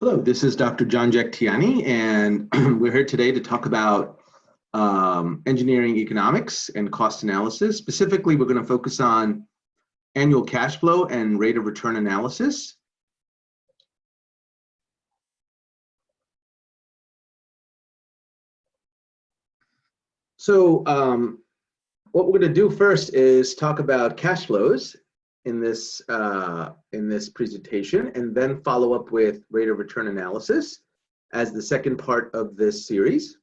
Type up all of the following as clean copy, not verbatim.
Hello, this is Dr. John Tiani, and we're here today to talk about engineering economics and cost analysis. Specifically, we're going to focus on annual cash flow and rate of return analysis. So what we're going to do first is talk about cash flows in this presentation, and then follow up with rate of return analysis as the second part of this series.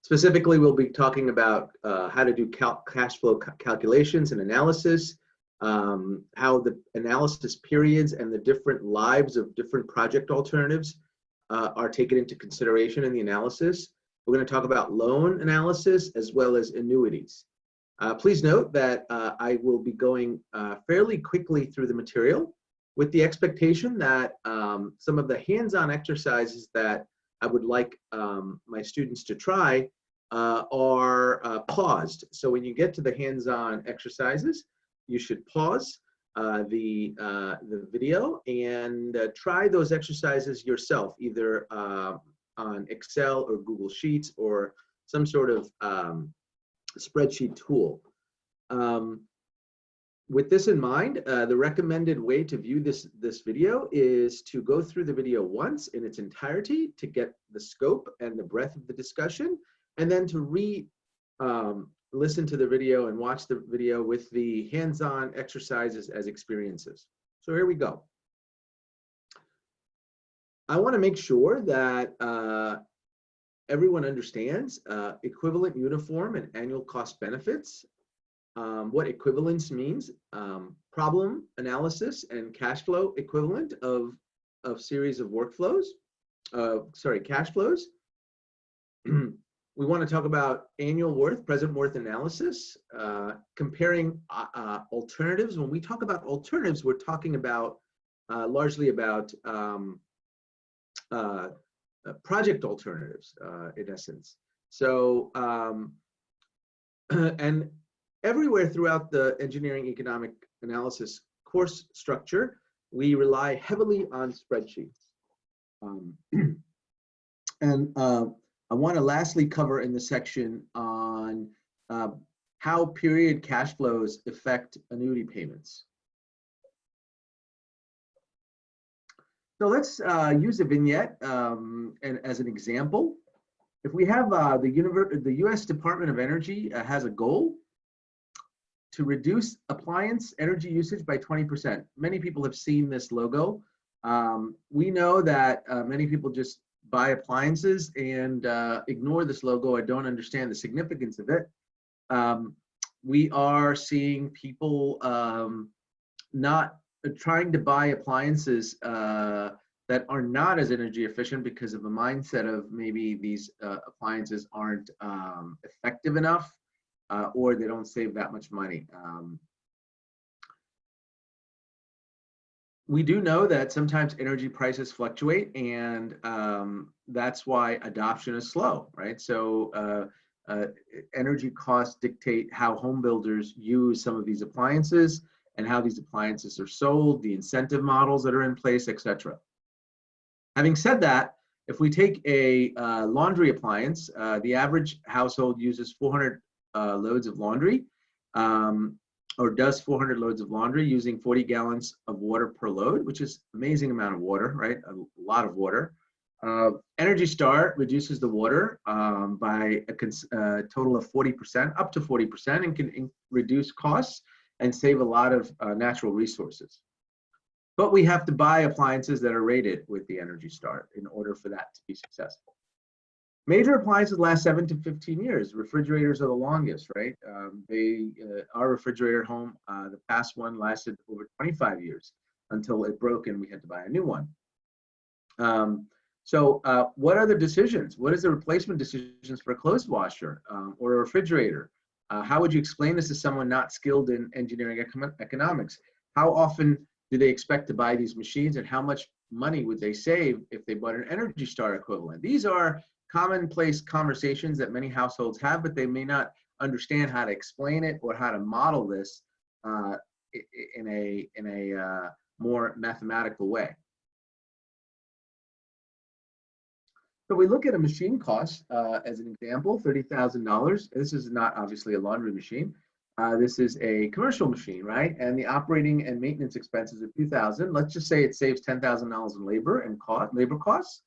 Specifically, we'll be talking about how to do cash flow calculations and analysis, how the analysis periods and the different lives of different project alternatives are taken into consideration in the analysis. We're going to talk about loan analysis as well as annuities. Please note that I will be going fairly quickly through the material with the expectation that some of the hands-on exercises that I would like my students to try are paused. So when you get to the hands-on exercises, you should pause the video and try those exercises yourself, either on Excel or Google Sheets or some sort of spreadsheet tool. With this in mind, the recommended way to view this video is to go through the video once in its entirety to get the scope and the breadth of the discussion, and then to listen to the video and watch the video with the hands-on exercises as experiences. So here we go. I want to make sure that everyone understands equivalent, uniform, and annual cost benefits, what equivalence means, problem analysis and cash flow equivalent of series of workflows, cash flows. We want to talk about annual worth, present worth analysis, comparing alternatives. When we talk about alternatives, we're talking about largely about project alternatives, in essence. So, and everywhere throughout the engineering economic analysis course structure, we rely heavily on spreadsheets. And I want to lastly cover in the section on how period cash flows affect annuity payments. So let's use a vignette and as an example. If we have the U.S. Department of Energy has a goal to reduce appliance energy usage by 20%. Many people have seen this logo. We know that many people just buy appliances and ignore this logo or don't understand the significance of it. We are seeing people not trying to buy appliances that are not as energy efficient because of a mindset of maybe these appliances aren't effective enough or they don't save that much money. We do know that sometimes energy prices fluctuate, and that's why adoption is slow, right? So energy costs dictate how home builders use some of these appliances and how these appliances are sold, the incentive models that are in place, etc. Having said that, if we take a laundry appliance, the average household uses 400 loads of laundry, or does 400 loads of laundry using 40 gallons of water per load, which is an amazing amount of water, right? A lot of water. Energy Star reduces the water by a total of 40%, up to 40%, and can reduce costs and save a lot of natural resources. But we have to buy appliances that are rated with the Energy Star in order for that to be successful. Major appliances last 7 to 15 years. Refrigerators are the longest, right? Our refrigerator home, the past one lasted over 25 years until it broke and we had to buy a new one. So what are the decisions? What is the replacement decisions for a clothes washer or a refrigerator? How would you explain this to someone not skilled in engineering economics? How often do they expect to buy these machines, and how much money would they save if they bought an Energy Star equivalent? These are commonplace conversations that many households have, but they may not understand how to explain it or how to model this in a more mathematical way. So we look at a machine cost as an example, $30,000. This is not obviously a laundry machine. This is a commercial machine, right? And the operating and maintenance expenses are $2,000. Let's just say it saves $10,000 in labor and labor costs.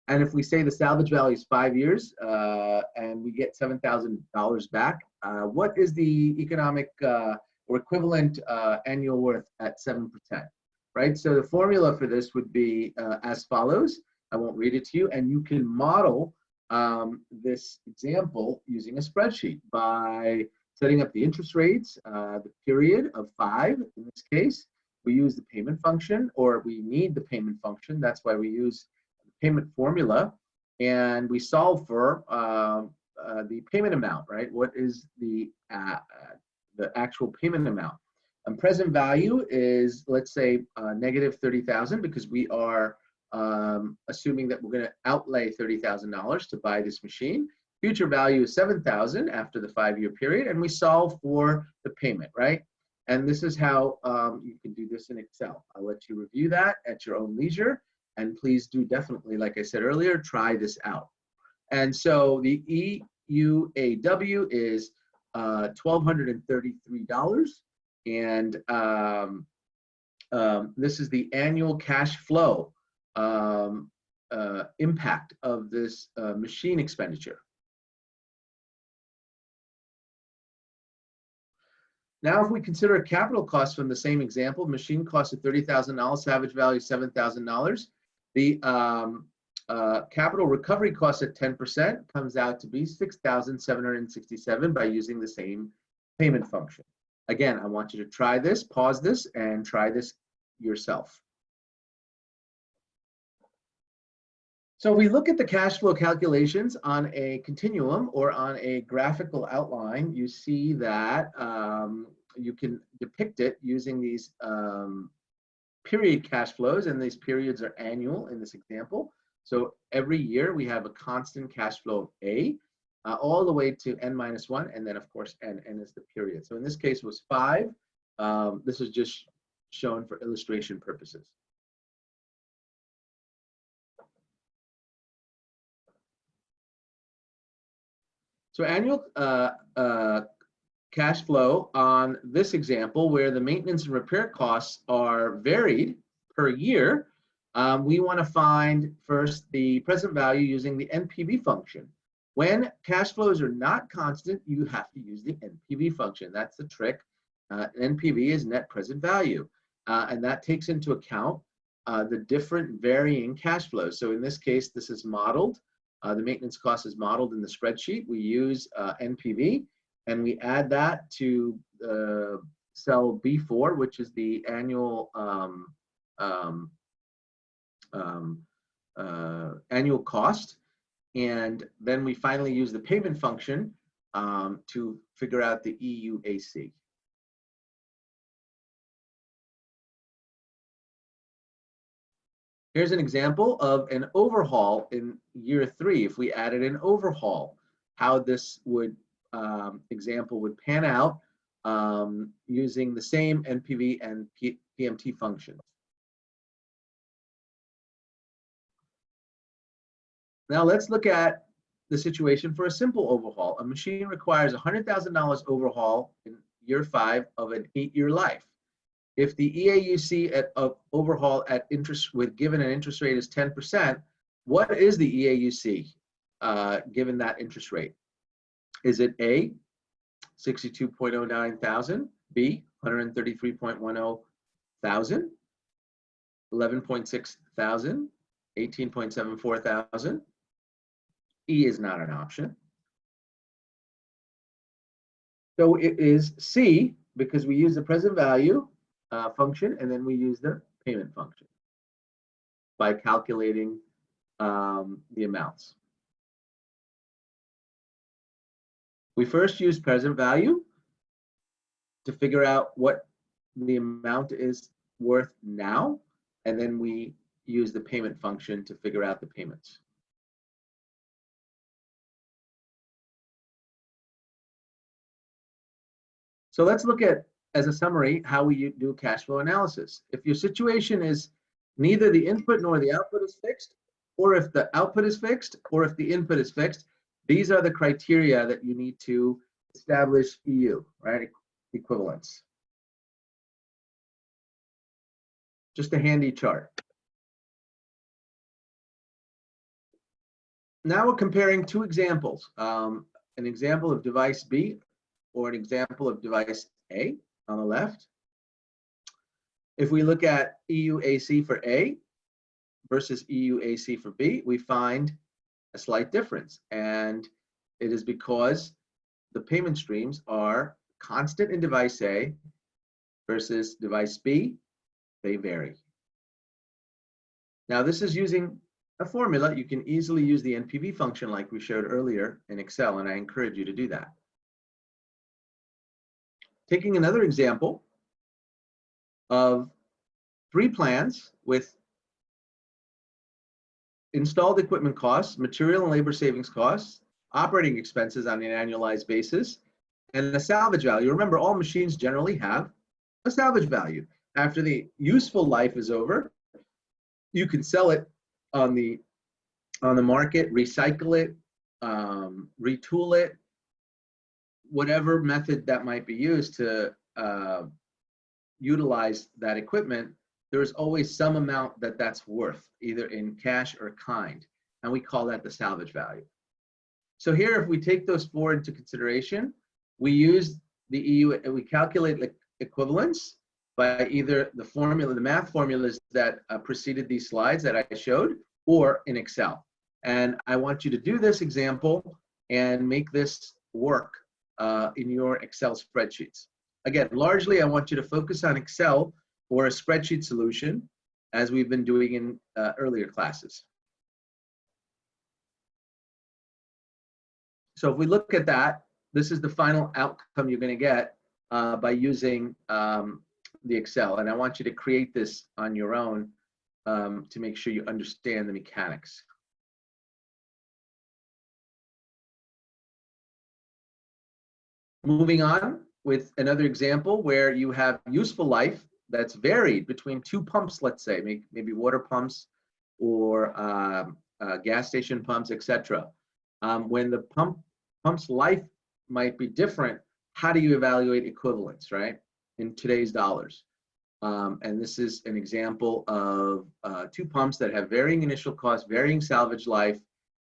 And if we say the salvage value is 5 years and we get $7,000 back, what is the economic or equivalent annual worth at 7%, right? So the formula for this would be as follows. I won't read it to you, and you can model this example using a spreadsheet by setting up the interest rates, the period of 5 in this case. We use the payment function, or we need the payment function. That's why we use the payment formula, and we solve for the payment amount, right? What is the actual payment amount? And present value is, let's say, negative 30,000 because we are assuming that we're going to outlay $30,000 to buy this machine. Future value is 7,000 after the 5-year period, and we solve for the payment, right? And this is how you can do this in Excel. I'll let you review that at your own leisure, and please do definitely, like I said earlier, try this out. And so the EAUC is $1,233, and this is the annual cash flow impact of this machine expenditure. Now, if we consider a capital cost from the same example, machine cost of $30,000, salvage value $7,000. The capital recovery cost at 10% comes out to be $6,767 by using the same payment function. Again, I want you to try this, pause this, and try this yourself. So we look at the cash flow calculations on a continuum or on a graphical outline. You see that you can depict it using these period cash flows, and these periods are annual in this example. So every year we have a constant cash flow of A all the way to n-1, and then of course n is the period. So in this case it was 5. This is just shown for illustration purposes. So annual cash flow on this example, where the maintenance and repair costs are varied per year, we want to find first the present value using the NPV function. When cash flows are not constant, you have to use the NPV function. That's the trick. NPV is net present value, and that takes into account the different varying cash flows. So in this case, this is modeled. The maintenance cost is modeled in the spreadsheet. We use NPV, and we add that to cell B4, which is the annual annual cost. And then we finally use the payment function to figure out the EAUC. Here's an example of an overhaul in year 3. If we added an overhaul, how this would example would pan out using the same NPV and PMT functions. Now let's look at the situation for a simple overhaul. A machine requires $100,000 overhaul in year 5 of an 8-year life. If the EAUC of overhaul at interest with given an interest rate is 10%, what is the EAUC given that interest rate? Is it A, 62.09 thousand, B, 133.10 thousand, 11.6 thousand, 18.74 thousand? E is not an option. So it is C, because we use the present value function, and then we use the payment function by calculating the amounts. We first use present value to figure out what the amount is worth now, and then we use the payment function to figure out the payments. So let's look at, as a summary, how we do cash flow analysis. If your situation is neither the input nor the output is fixed, or if the output is fixed, or if the input is fixed. These are the criteria that you need to establish EU, right? Equivalence. Just a handy chart. Now we're comparing two examples. An example of device B or an example of device A on the left. If we look at EAUC for A versus EAUC for B, we find a slight difference. And it is because the payment streams are constant in device A versus device B, they vary. Now this is using a formula. You can easily use the NPV function like we showed earlier in Excel, and I encourage you to do that. Taking another example of 3 plans with installed equipment costs, material and labor savings costs, operating expenses on an annualized basis, and a salvage value. Remember, all machines generally have a salvage value. After the useful life is over, you can sell it on the market, recycle it, retool it, whatever method that might be used to utilize that equipment. There's always some amount that's worth, either in cash or kind, and we call that the salvage value. So here, if we take those 4 into consideration, we use the EU, we calculate the equivalence by either the formula, the math formulas that preceded these slides that I showed, or in Excel. And I want you to do this example and make this work in your Excel spreadsheets. Again, largely I want you to focus on Excel or a spreadsheet solution, as we've been doing in earlier classes. So if we look at that, this is the final outcome you're going to get by using the Excel. And I want you to create this on your own to make sure you understand the mechanics. Moving on with another example where you have useful life that's varied between 2 pumps, let's say, maybe water pumps or gas station pumps, etc. When the pump's life might be different, how do you evaluate equivalence, right, in today's dollars? And this is an example of 2 pumps that have varying initial costs, varying salvage life,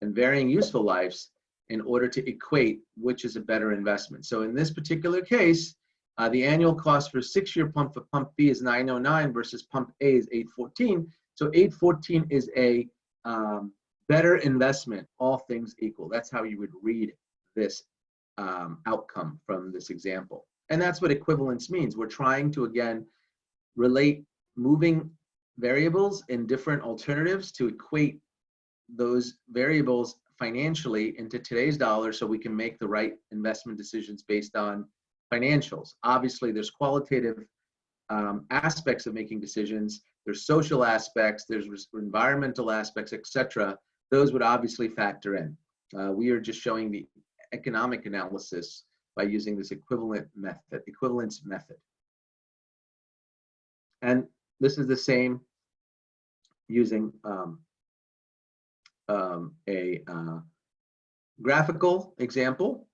and varying useful lives in order to equate which is a better investment. So in this particular case, the annual cost for a 6-year pump for pump B is $909 versus pump A is $814. So $814 is a better investment, all things equal. That's how you would read this outcome from this example. And that's what equivalence means. We're trying to, again, relate moving variables in different alternatives to equate those variables financially into today's dollars so we can make the right investment decisions based on financials. Obviously, there's qualitative aspects of making decisions. There's social aspects, there's environmental aspects, etc. Those would obviously factor in. We are just showing the economic analysis by using this equivalence method. And this is the same using a graphical example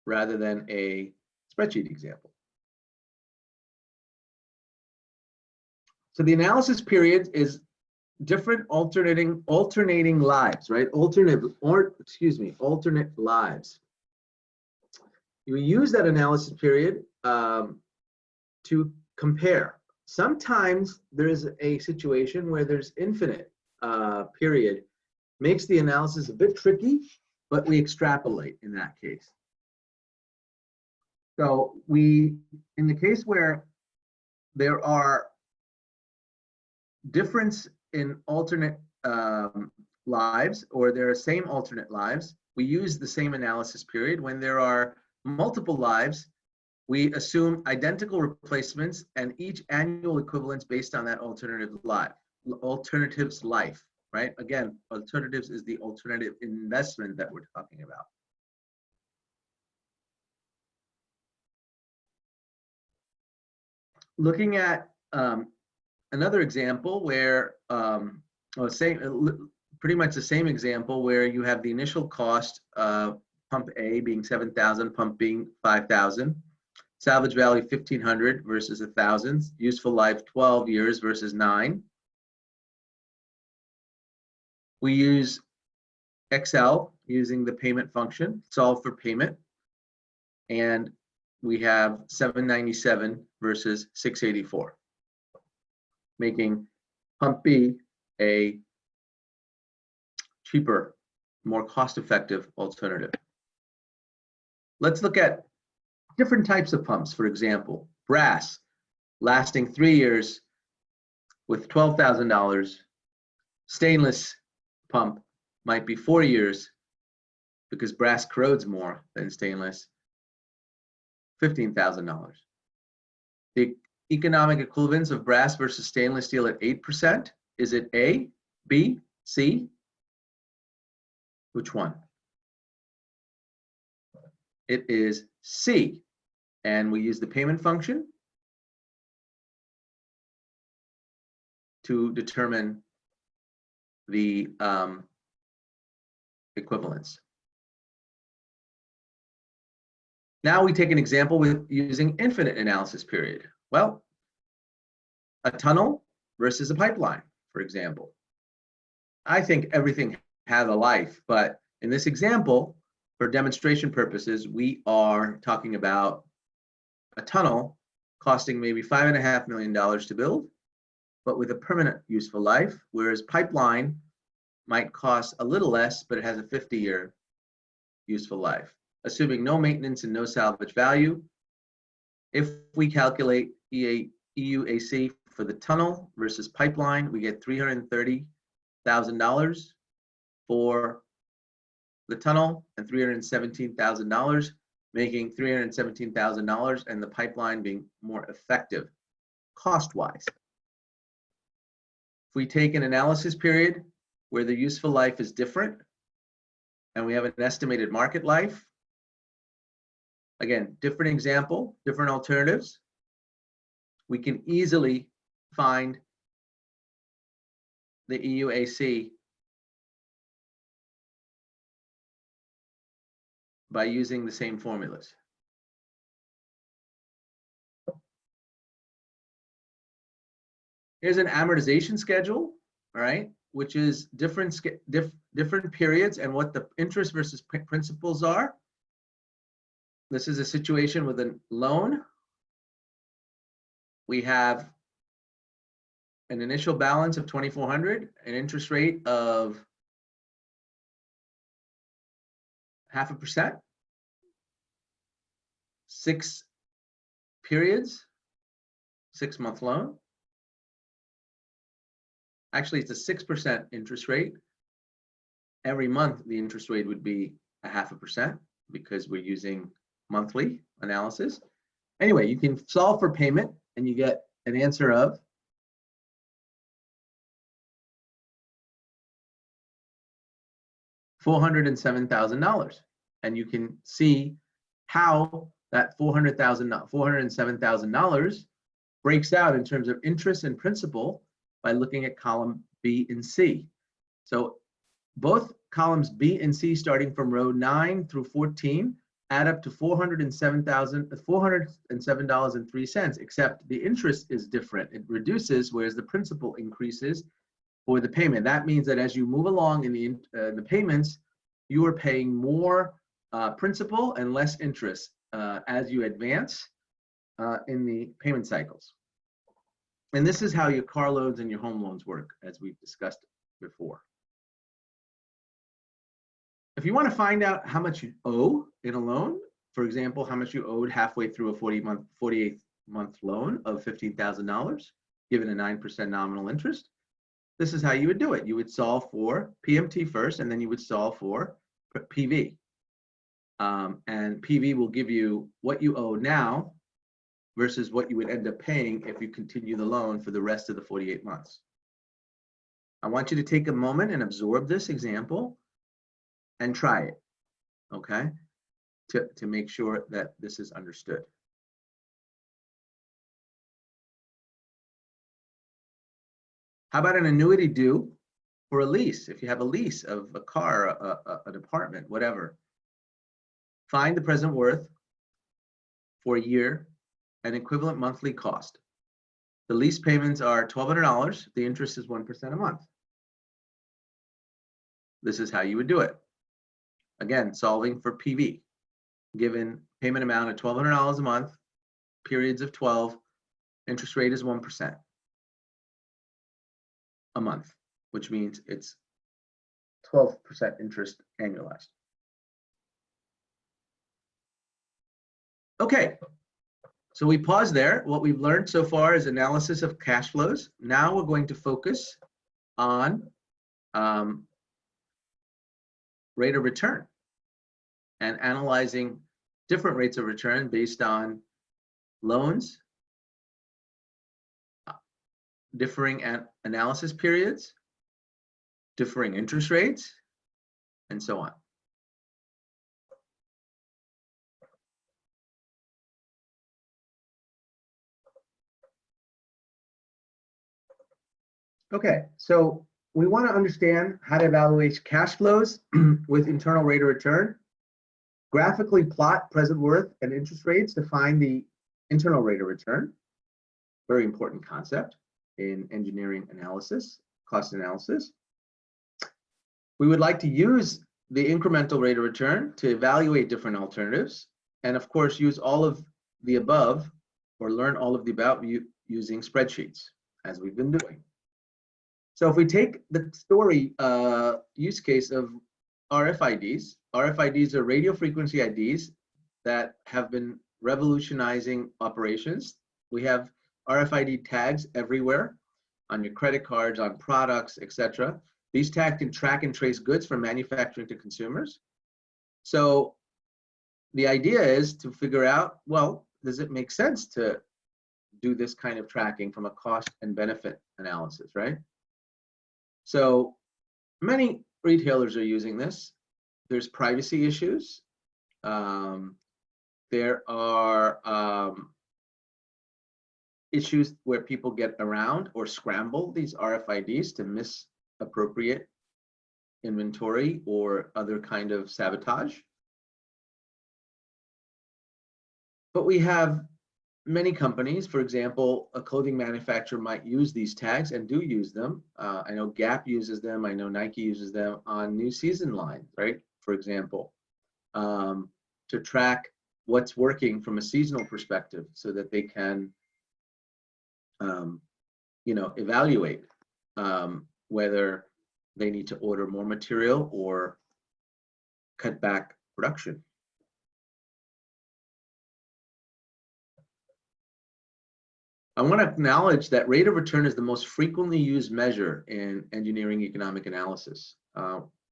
rather than a spreadsheet example. So the analysis period is different alternating lives, right? Alternate lives. You use that analysis period to compare. Sometimes there is a situation where there's infinite period. Makes the analysis a bit tricky, but we extrapolate in that case. So in the case where there are difference in alternate lives, or there are same alternate lives, we use the same analysis period. When there are multiple lives, we assume identical replacements and each annual equivalence based on that alternative's life, right? Again, alternatives is the alternative investment that we're talking about. Looking at another example where, pretty much the same example where you have the initial cost of pump A being 7,000, pump B 5,000, salvage value 1,500 versus 1,000, useful life 12 years versus 9. We use Excel using the payment function, solve for payment, and we have 797 versus 684, making pump B a cheaper, more cost-effective alternative. Let's look at different types of pumps. For example, brass, lasting 3 years with $12,000. Stainless pump might be 4 years because brass corrodes more than stainless, $15,000. The economic equivalence of brass versus stainless steel at 8%, is it A, B, C? Which one? It is C. And we use the payment function to determine the equivalence. Now we take an example with using infinite analysis period. Well, a tunnel versus a pipeline, for example. I think everything has a life, but in this example, for demonstration purposes, we are talking about a tunnel costing maybe $5.5 million to build, but with a permanent useful life, whereas pipeline might cost a little less, but it has a 50-year useful life. Assuming no maintenance and no salvage value, if we calculate EAUC for the tunnel versus pipeline, we get $330,000 for the tunnel and $317,000, making $317,000 and the pipeline being more effective cost-wise. If we take an analysis period where the useful life is different and we have an estimated market life, again, different example, different alternatives, we can easily find the EAUC by using the same formulas. Here's an amortization schedule, all right, which is different periods and what the interest versus principals are. This is a situation with a loan. We have an initial balance of $2,400, an interest rate of 0.5%, 6 periods, 6-month loan. Actually, it's a 6% interest rate. Every month, the interest rate would be 0.5% because we're using monthly analysis. Anyway, you can solve for payment and you get an answer of $407,000. And you can see how that $407,000 breaks out in terms of interest and principal by looking at column B and C. So both columns B and C, starting from row 9 through 14, add up to $407.03, except the interest is different. It reduces, whereas the principal increases for the payment. That means that as you move along in the payments, you are paying more principal and less interest as you advance in the payment cycles. And this is how your car loans and your home loans work, as we've discussed before. If you want to find out how much you owe in a loan, for example, how much you owed halfway through a 48-month loan of $15,000, given a 9% nominal interest, this is how you would do it. You would solve for PMT first, and then you would solve for PV. And PV will give you what you owe now versus what you would end up paying if you continue the loan for the rest of the 48 months. I want you to take a moment and absorb this example and try it, okay, to make sure that this is understood. How about an annuity due for a lease, if you have a lease of a car, an apartment, whatever, find the present worth for a year and equivalent monthly cost. The lease payments are $1,200. The interest is 1% a month. This is how you would do it. Again, solving for PV. Given payment amount of $1,200 a month, periods of 12, interest rate is 1% a month, which means it's 12% interest annualized. Okay, so we pause there. What we've learned so far is analysis of cash flows. Now we're going to focus on rate of return and analyzing different rates of return based on loans, differing analysis periods, differing interest rates, and so on. Okay, so we want to understand how to evaluate cash flows with internal rate of return. Graphically plot present worth and interest rates to find the internal rate of return. Very important concept in engineering analysis, cost analysis. We would like to use the incremental rate of return to evaluate different alternatives, and of course use all of the above or learn all of the above using spreadsheets, as we've been doing. So if we take the story use case of RFIDs, RFIDs are radio frequency IDs that have been revolutionizing operations. We have RFID tags everywhere on your credit cards, on products, etc. These tags can track and trace goods from manufacturing to consumers. So the idea is to figure out, well, does it make sense to do this kind of tracking from a cost and benefit analysis, right? So many retailers are using this. There's privacy issues. There are issues where people get around or scramble these RFIDs to misappropriate inventory or other kind of sabotage. But we have many companies, for example, a clothing manufacturer might use these tags and do use them. I know Gap uses them. I know Nike uses them on new season lines, right? For example, to track what's working from a seasonal perspective so that they can, evaluate whether they need to order more material or cut back production. I want to acknowledge that rate of return is the most frequently used measure in engineering economic analysis.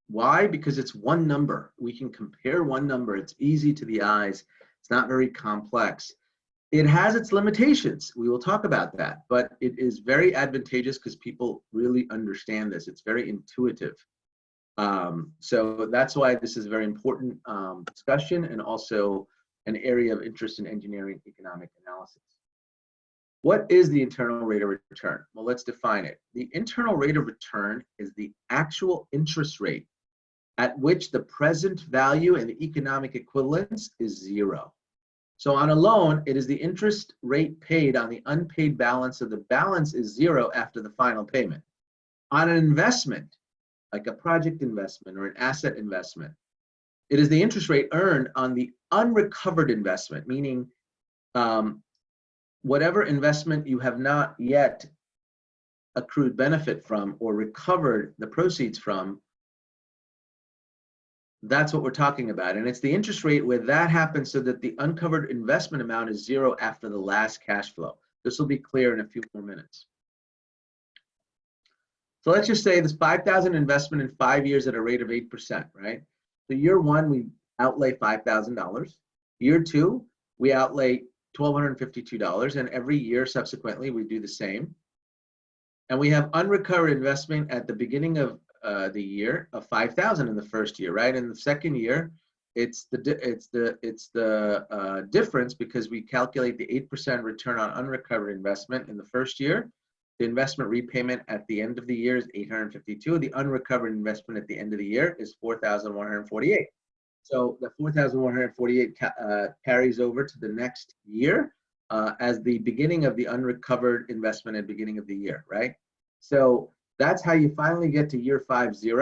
Why? Because it's one number. We can compare one number. It's easy to the eyes. It's not very complex. It has its limitations. We will talk about that, but it is very advantageous because people really understand this. It's very intuitive. So that's why this is a very important discussion and also an area of interest in engineering economic analysis. What is the internal rate of return? Well, let's define it. The internal rate of return is the actual interest rate at which the present value and the economic equivalence is zero. So on a loan, it is the interest rate paid on the unpaid balance, so the balance is zero after the final payment. On an investment, like a project investment or an asset investment, it is the interest rate earned on the unrecovered investment, meaning whatever investment you have not yet accrued benefit from or recovered the proceeds from, that's what we're talking about. And it's the interest rate where that happens so that the uncovered investment amount is zero after the last cash flow. This will be clear in a few more minutes. So let's just say this 5,000 investment in 5 years at a rate of 8%, right? So year one, we outlay $5,000. Year two, we outlay $1,252, and every year subsequently we do the same. And we have unrecovered investment at the beginning of the year of 5,000 in the first year, right? In the second year, it's the difference because we calculate the 8% return on unrecovered investment in the first year, The investment repayment at the end of the year is 852. The unrecovered investment at the end of the year is 4,148. So the 4,148 carries over to the next year as the beginning of the unrecovered investment at the beginning of the year, right? So that's how you finally get to year 50,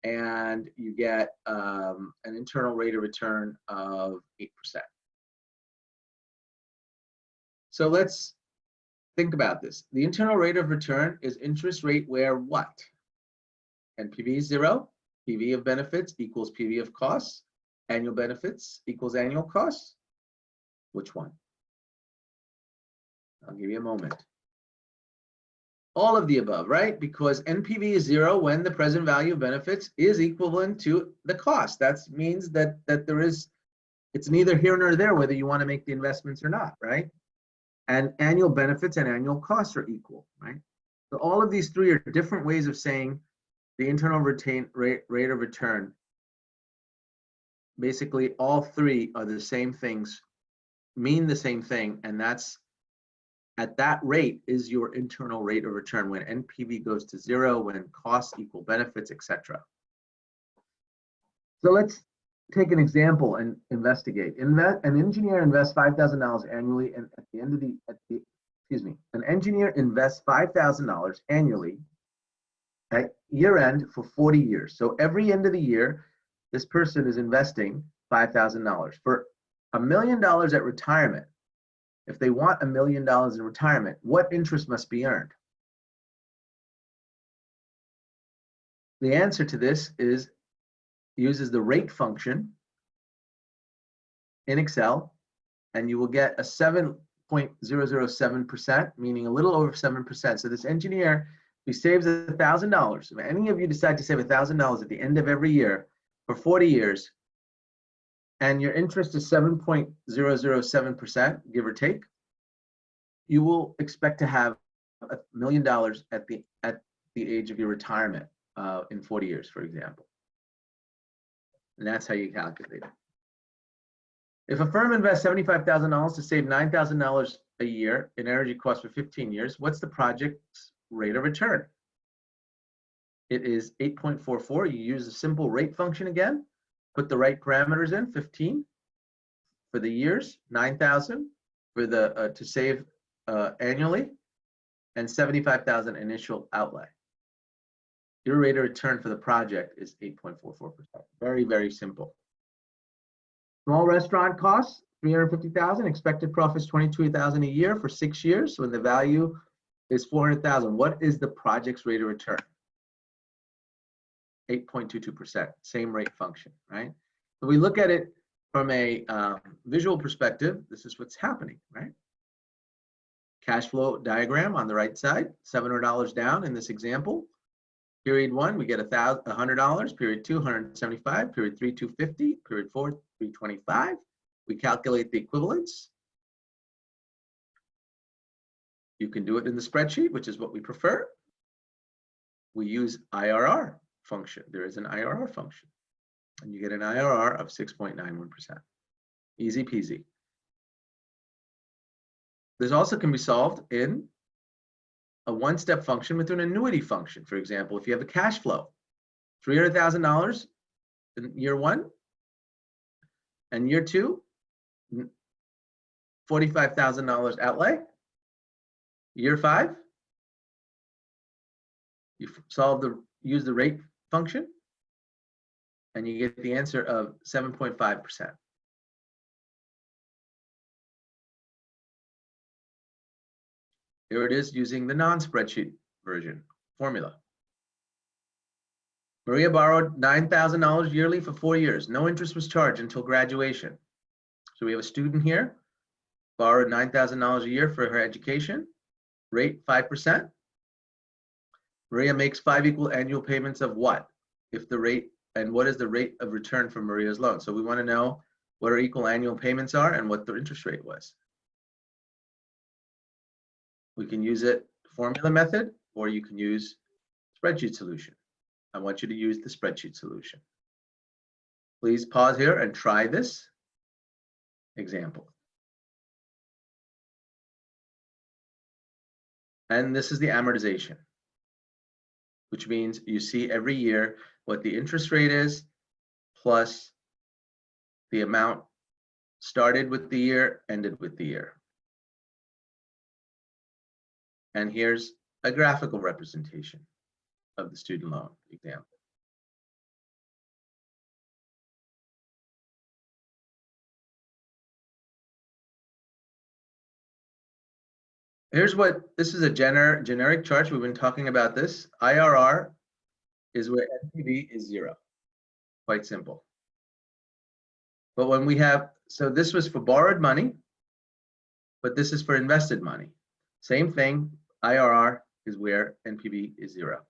and you get an internal rate of return of 8%. So let's think about this. The internal rate of return is interest rate where what? NPV is 0, PV of benefits equals PV of costs, annual benefits equals annual costs. Which one? I'll give you a moment. All of the above, right? Because NPV is 0 when the present value of benefits is equivalent to the cost. That means that it's neither here nor there whether you want to make the investments or not, right? And annual benefits and annual costs are equal, right? So all of these three are different ways of saying the internal rate of return. Basically, all three are the same things, mean the same thing, and that's at that rate is your internal rate of return when NPV goes to 0, when costs equal benefits, etc. So let's take an example and investigate. An engineer invests $5,000 annually, and at the end of an engineer invests $5,000 annually at year end for 40 years. So every end of the year, this person is investing $5,000 for $1 million at retirement. If they want $1 million in retirement, what interest must be earned? The answer to this uses the rate function in Excel, and you will get a 7.007%, meaning a little over 7%. So this engineer, he saves $1,000. If any of you decide to save $1,000 at the end of every year for 40 years, and your interest is 7.007%, give or take, you will expect to have $1 million at the age of your retirement in 40 years, for example. And that's how you calculate it. If a firm invests $75,000 to save $9,000 a year in energy costs for 15 years, what's the project's rate of return? It is 8.44. You use a simple rate function again, put the right parameters in, 15 for the years, 9,000 for the to save annually, and 75,000 initial outlay. Your rate of return for the project is 8.44%. Very, very simple. Small restaurant costs, $350,000. Expected profits, $22,000 a year for 6 years. When the value is $400,000, what is the project's rate of return? 8.22%. Same rate function, right? So we look at it from a visual perspective. This is what's happening, right? Cash flow diagram on the right side. $700 down in this example. Period 1, we get $100. Period 2, $175. Period 3, $250. Period 4, $325. We calculate the equivalence. You can do it in the spreadsheet, which is what we prefer. We use IRR function. There is an IRR function, and you get an IRR of 6.91%. Easy peasy. This also can be solved in a one-step function with an annuity function. For example, if you have a cash flow, $300,000 in year 1, and year 2, $45,000 outlay. Year 5, you use the rate function, and you get the answer of 7.5%. Here it is using the non-spreadsheet version formula. Maria borrowed $9,000 yearly for 4 years. No interest was charged until graduation. So we have a student here, borrowed $9,000 a year for her education, rate 5%. Maria makes 5 equal annual payments of what? If the rate, and what is the rate of return for Maria's loan? So we want to know what her equal annual payments are and what the interest rate was. We can use it formula method, or you can use spreadsheet solution. I want you to use the spreadsheet solution. Please pause here and try this example. And this is the amortization, which means you see every year what the interest rate is plus the amount started with the year, ended with the year. And here's a graphical representation of the student loan example. Here's what, this is a generic chart. We've been talking about this. IRR is where NPV is 0. Quite simple. But when we have, so this was for borrowed money, but this is for invested money. Same thing, IRR is where NPV is 0.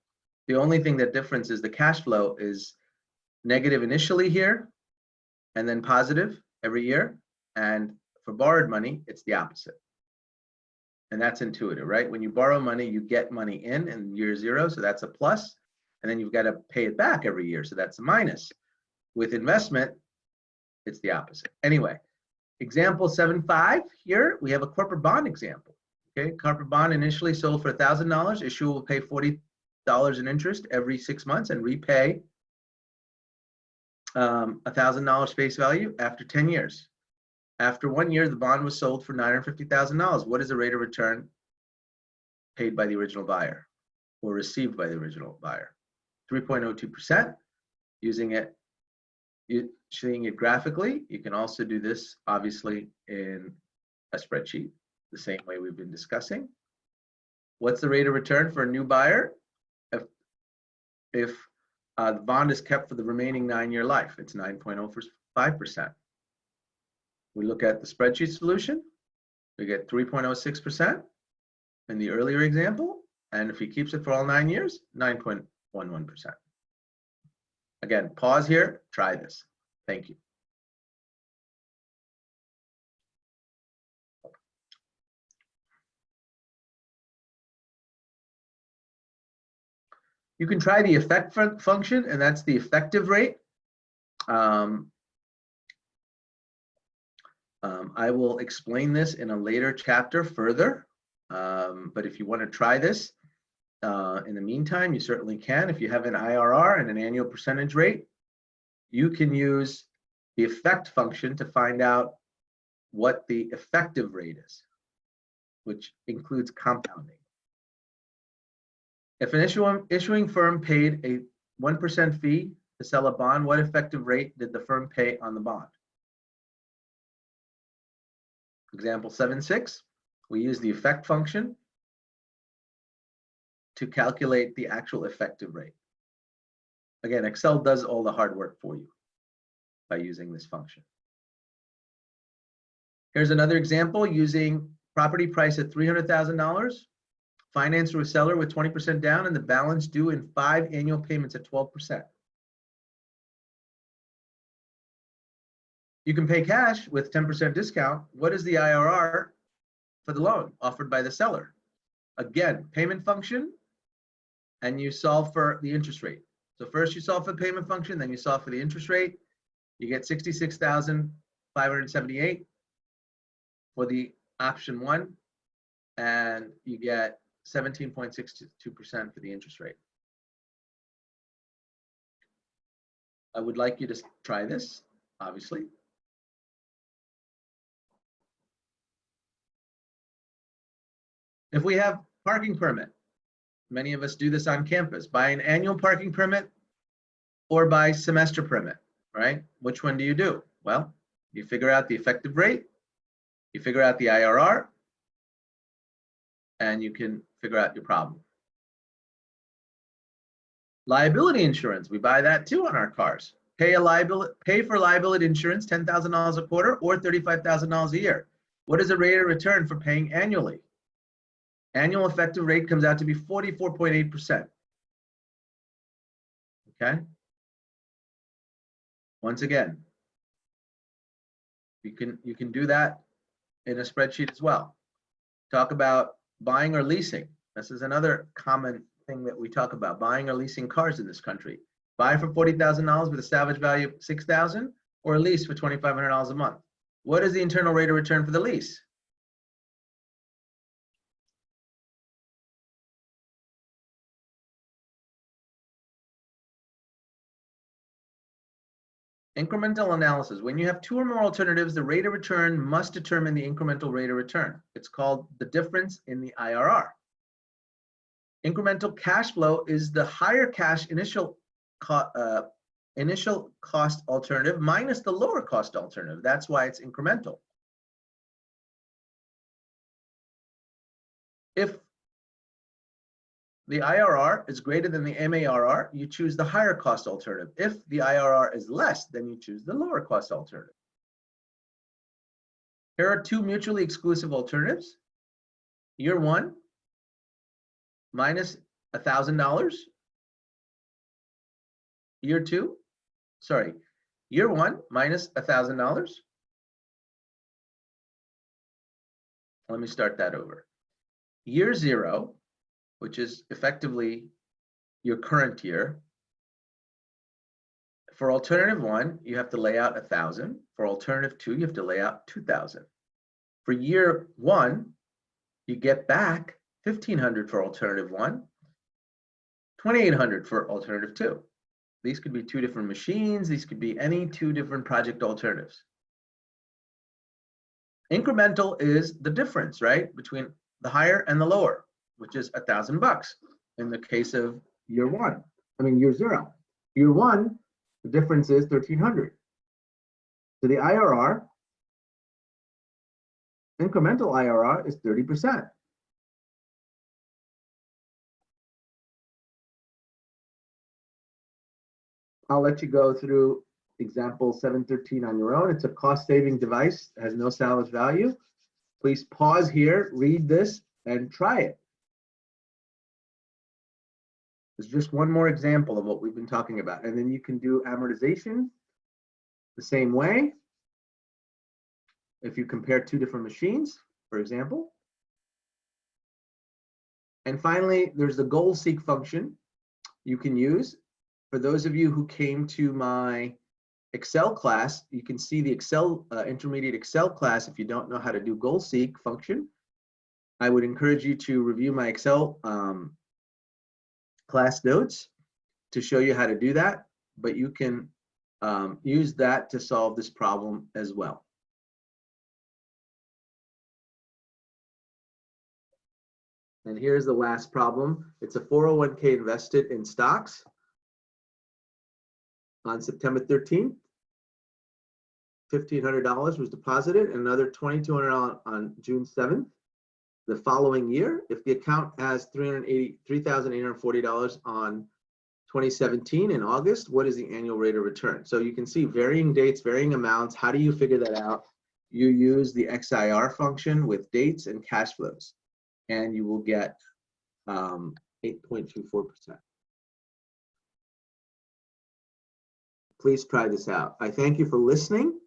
The only thing that difference is the cash flow is negative initially here, and then positive every year. And for borrowed money, it's the opposite. And that's intuitive, right? When you borrow money, you get money in year 0, so that's a plus. And then you've got to pay it back every year, so that's a minus. With investment, it's the opposite. Anyway, example 7.5 here, we have a corporate bond example. Okay, corporate bond initially sold for $1,000. Issuer will pay $40 in interest every 6 months and repay $1,000 face value after 10 years. After 1 year, the bond was sold for $950,000. What is the rate of return paid by the original buyer or received by the original buyer? 3.02%. Seeing it graphically, you can also do this obviously in a spreadsheet, the same way we've been discussing. What's the rate of return for a new buyer? If the bond is kept for the remaining 9-year life, it's 9.05%. We look at the spreadsheet solution, we get 3.06% in the earlier example, and if he keeps it for all 9 years, 9.11%. Again, pause here, try this. Thank you. You can try the effect function, and that's the effective rate. I will explain this in a later chapter further, but if you want to try this in the meantime, you certainly can. If you have an IRR and an annual percentage rate, you can use the effect function to find out what the effective rate is, which includes compounding. If an issuing firm paid a 1% fee to sell a bond, what effective rate did the firm pay on the bond? Example 7.6, we use the effect function to calculate the actual effective rate. Again, Excel does all the hard work for you by using this function. Here's another example using property price at $300,000, finance through a seller with 20% down and the balance due in 5 annual payments at 12%. You can pay cash with 10% discount. What is the IRR for the loan offered by the seller? Again, payment function, and you solve for the interest rate. So first you solve for the payment function, then you solve for the interest rate. You get 66,578 for the option 1, and you get 17.62% for the interest rate. I would like you to try this, obviously. If we have parking permit, many of us do this on campus, buy an annual parking permit or buy semester permit, right? Which one do you do? Well, you figure out the effective rate, you figure out the IRR, and you can figure out your problem. Liability insurance, we buy that too on our cars. Pay for liability insurance, $10,000 a quarter or $35,000 a year. What is the rate of return for paying annually? Annual effective rate comes out to be 44.8%. Okay. Once again, you can do that in a spreadsheet as well. Talk about buying or leasing. This is another common thing that we talk about, buying or leasing cars in this country. Buy for $40,000 with a salvage value of $6,000 or a lease for $2,500 a month. What is the internal rate of return for the lease? Incremental analysis. When you have two or more alternatives, the rate of return must determine the incremental rate of return. It's called the difference in the IRR. Incremental cash flow is the higher cash initial cost alternative minus the lower cost alternative. That's why it's incremental. If the IRR is greater than the MARR, you choose the higher cost alternative. If the IRR is less, then you choose the lower cost alternative. Here are two mutually exclusive alternatives. Year one, minus $1,000. Year one, minus $1,000. Let me start that over. Year zero, which is effectively your current year. For alternative one, you have to lay out 1,000. For alternative two, you have to lay out 2,000. For year one, you get back 1,500 for alternative one, 2,800 for alternative two. These could be two different machines. These could be any two different project alternatives. Incremental is the difference, right, between the higher and the lower, which is $1,000 in the case of year zero. Year one, the difference is 1,300. So the IRR, incremental IRR is 30%. I'll let you go through example 713 on your own. It's a cost-saving device, has no salvage value. Please pause here, read this, and try it. It's just one more example of what we've been talking about. And then you can do amortization the same way. If you compare two different machines, for example. And finally, there's the goal seek function you can use. For those of you who came to my Excel class, you can see the intermediate Excel class. If you don't know how to do goal seek function, I would encourage you to review my Excel class notes to show you how to do that, but you can use that to solve this problem as well. And here's the last problem. It's a 401k invested in stocks. On September 13th, $1,500 was deposited and another $2,200 on June 7th. The following year, if the account has $3,840 on 2017 in August, what is the annual rate of return? So you can see varying dates, varying amounts. How do you figure that out? You use the XIR function with dates and cash flows, and you will get 8.24%. Please try this out. I thank you for listening.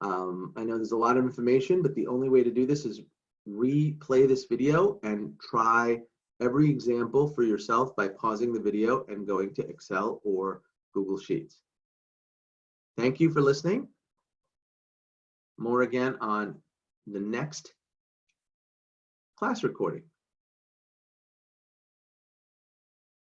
I know there's a lot of information, but the only way to do this is replay this video and try every example for yourself by pausing the video and going to Excel or Google Sheets. Thank you for listening. More again on the next class recording.